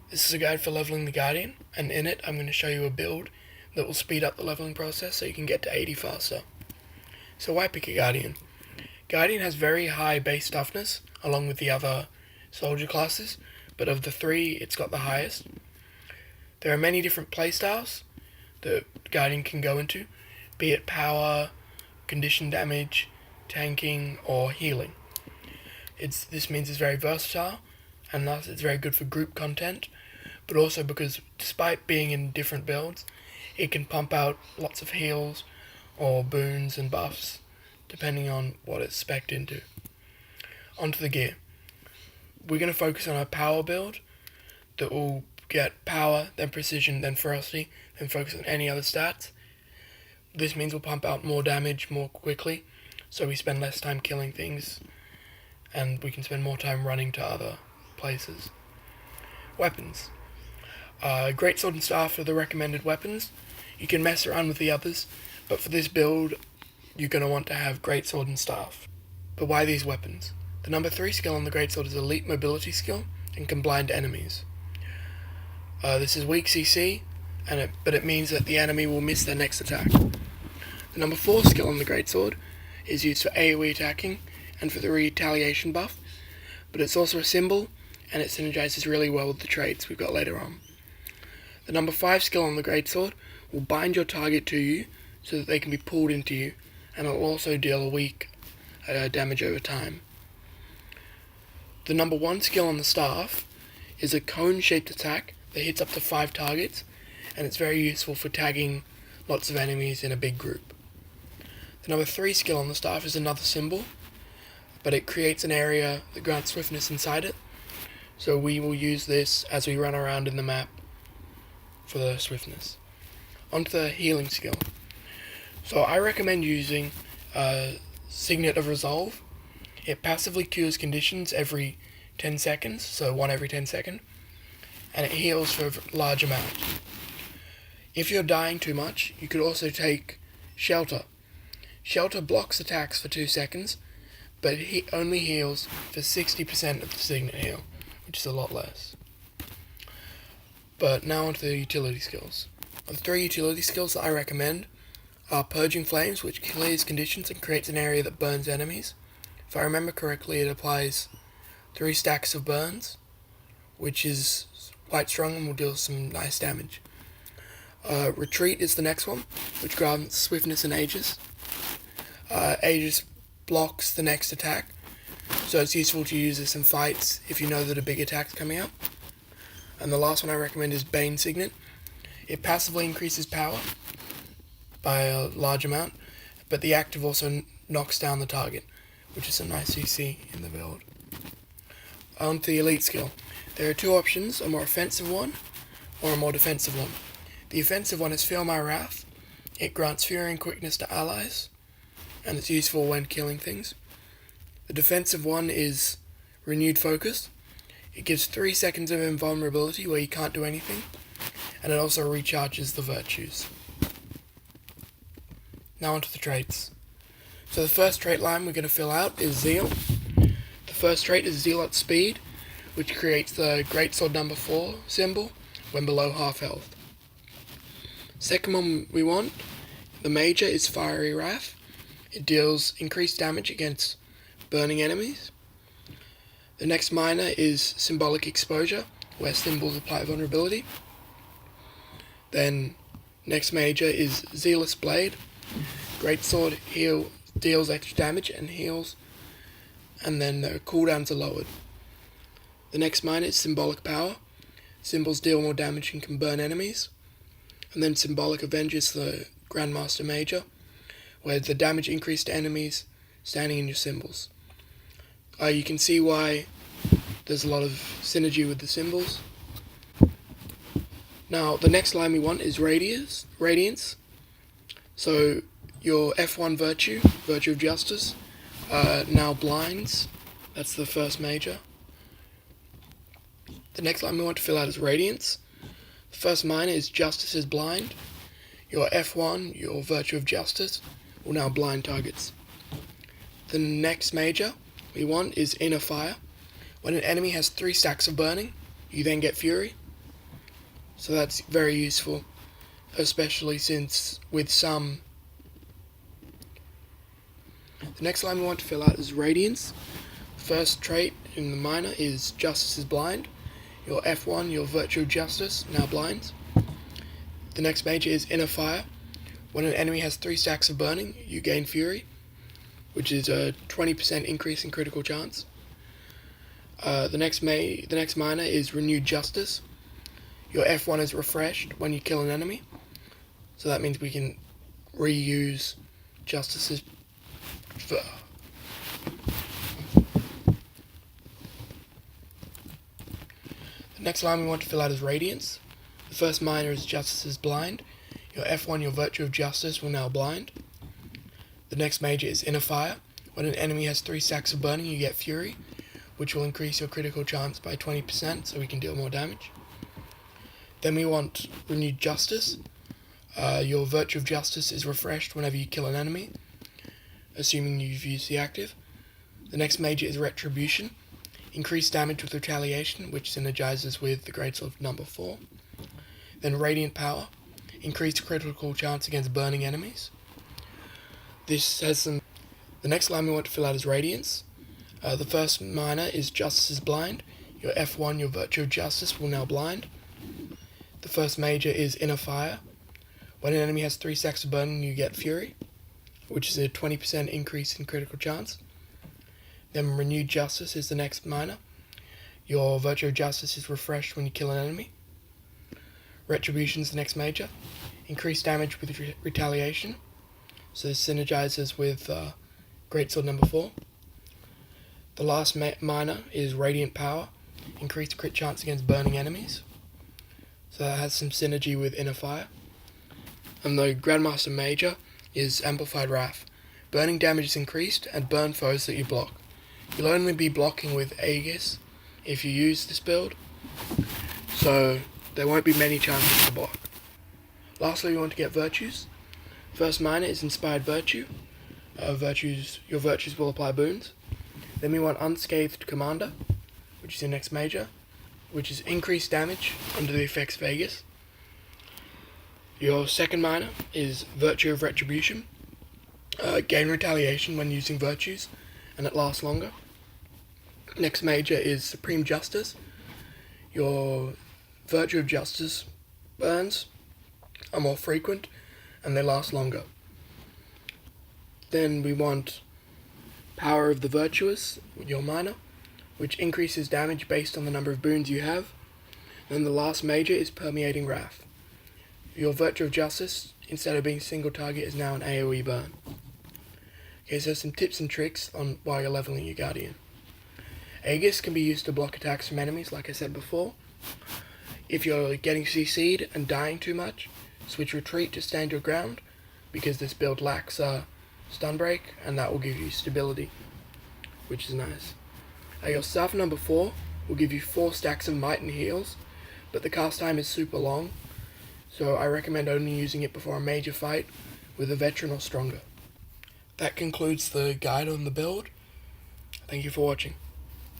This is a guide for leveling the Guardian, and in it I'm going to show you a build that will speed up the leveling process so you can get to 80 faster. So why pick a Guardian? Guardian has very high base toughness along with the other soldier classes, but of the three it's got the highest. There are many different playstyles that Guardian can go into, be it power, condition damage, tanking, or healing. This means it's very versatile, and thus it's very good for group content, but also because despite being in different builds, it can pump out lots of heals or boons and buffs depending on what it's spec'd into. Onto the gear. We're going to focus on a power build that will get power, then precision, then ferocity, then focus on any other stats. This means we'll pump out more damage more quickly, so we spend less time killing things, and we can spend more time running to other places. Weapons. Greatsword and Staff are the recommended weapons. You can mess around with the others, but for this build, you're going to want to have Greatsword and Staff. But why these weapons? The number 3 skill on the Greatsword is Elite Mobility skill and can blind enemies. This is weak CC, but it means that the enemy will miss their next attack. The number 4 skill on the Greatsword is used for AoE attacking and for the retaliation buff, but it's also a symbol and it synergizes really well with the traits we've got later on. The number 5 skill on the Greatsword will bind your target to you so that they can be pulled into you, and it will also deal a weak damage over time. The number 1 skill on the staff is a cone-shaped attack that hits up to 5 targets, and it's very useful for tagging lots of enemies in a big group. The number 3 skill on the staff is another symbol, but it creates an area that grants swiftness inside it, so we will use this as we run around in the map for the swiftness. Onto the healing skill. So I recommend using Signet of Resolve. It passively cures conditions every 10 seconds, so one every 10 seconds, and it heals for a large amount. If you're dying too much, you could also take Shelter. Shelter blocks attacks for 2 seconds, but it only heals for 60% of the Signet heal, which is a lot less. But now onto the utility skills. The 3 utility skills that I recommend are Purging Flames, which clears conditions and creates an area that burns enemies. If I remember correctly, it applies 3 stacks of burns, which is quite strong and will deal some nice damage. Retreat is the next one, which grants swiftness and Aegis. Aegis blocks the next attack, so it's useful to use this in fights if you know that a big attack's coming up. And the last one I recommend is Bane Signet. It passively increases power by a large amount, but the active also knocks down the target, which is a nice CC in the build. On to the elite skill. There are 2 options, a more offensive one or a more defensive one. The offensive one is Feel My Wrath. It grants fury and quickness to allies, and it's useful when killing things. The defensive one is Renewed Focus. It gives 3 seconds of invulnerability where you can't do anything, and it also recharges the virtues. Now onto the traits. So the first trait line we're going to fill out is Zeal. The first trait is Zealot Speed, which creates the Greatsword number 4 symbol when below half health. Second one we want, the major, is Fiery Wrath. It deals increased damage against burning enemies. The next minor is Symbolic Exposure, where symbols apply vulnerability. Then next major is Zealous Blade. Greatsword deals extra damage and heals, and then the cooldowns are lowered. The next minor is Symbolic Power. Symbols deal more damage and can burn enemies. And then Symbolic Avenge is the Grandmaster Major, where the damage increased to enemies standing in your symbols. You can see why there's a lot of synergy with the symbols. Now, the next line we want is Radiance. So, your F1 Virtue of Justice, now blinds. That's the first major. The next line we want to fill out is Radiance. The first minor is Justice is Blind. Your F1, your Virtue of Justice, will now blind targets. The next major we want is Inner Fire. When an enemy has 3 stacks of burning, you then get Fury. So that's very useful, especially since with some... The next line we want to fill out is Radiance. First trait in the minor is Justice is Blind. Your F1, your Virtue of Justice, now blind. The next major is Inner Fire. When an enemy has 3 stacks of burning, you gain Fury, which is a 20% increase in critical chance. The next minor is Renewed Justice. Your F1 is refreshed when you kill an enemy, so that means we can reuse Justice's. The next line we want to fill out is Radiance. The first minor is Justice is Blind. Your F1, your Virtue of Justice, will now blind. The next major is Inner Fire. When an enemy has 3 stacks of burning, you get Fury, which will increase your critical chance by 20%, so we can deal more damage. Then we want Renewed Justice. Your Virtue of Justice is refreshed whenever you kill an enemy, assuming you've used the active. The next major is Retribution. Increased damage with Retaliation, which synergizes with the Greatsword number 4. Then Radiant Power. Increased critical chance against burning enemies. This has some... The next line we want to fill out is Radiance. The first minor is Justice is Blind. Your F1, your Virtue of Justice, will now blind. The first major is Inner Fire. When an enemy has 3 stacks of burning, you get Fury, which is a 20% increase in critical chance. Then Renewed Justice is the next minor. Your Virtue of Justice is refreshed when you kill an enemy. Retribution is the next major. Increased damage with Retaliation, so this synergizes with Greatsword number 4. The last minor is Radiant Power. Increased crit chance against burning enemies, so that has some synergy with Inner Fire. And the Grandmaster Major is Amplified Wrath. Burning damage is increased and burn foes that you block. You'll only be blocking with Aegis if you use this build, so there won't be many chances to block. Lastly, we want to get Virtues. First minor is Inspired Virtue. Your virtues will apply boons. Then we want Unscathed Commander, which is your next major, which is increased damage under the effects of Aegis. Your second minor is Virtue of Retribution. Gain Retaliation when using virtues, and it lasts longer. Next major is Supreme Justice. Your Virtue of Justice burns are more frequent, and they last longer. Then we want Power of the Virtuous, your minor, which increases damage based on the number of boons you have. Then the last major is Permeating Wrath. Your Virtue of Justice, instead of being single target, is now an AoE burn. Okay, so some tips and tricks on while you're leveling your Guardian. Aegis can be used to block attacks from enemies, like I said before. If you're getting CC'd and dying too much, switch Retreat to Stand Your Ground, because this build lacks Stun Break, and that will give you stability, which is nice. Your Staff number 4 will give you 4 stacks of Might and Heals, but the cast time is super long, so I recommend only using it before a major fight with a veteran or stronger. That concludes the guide on the build. Thank you for watching.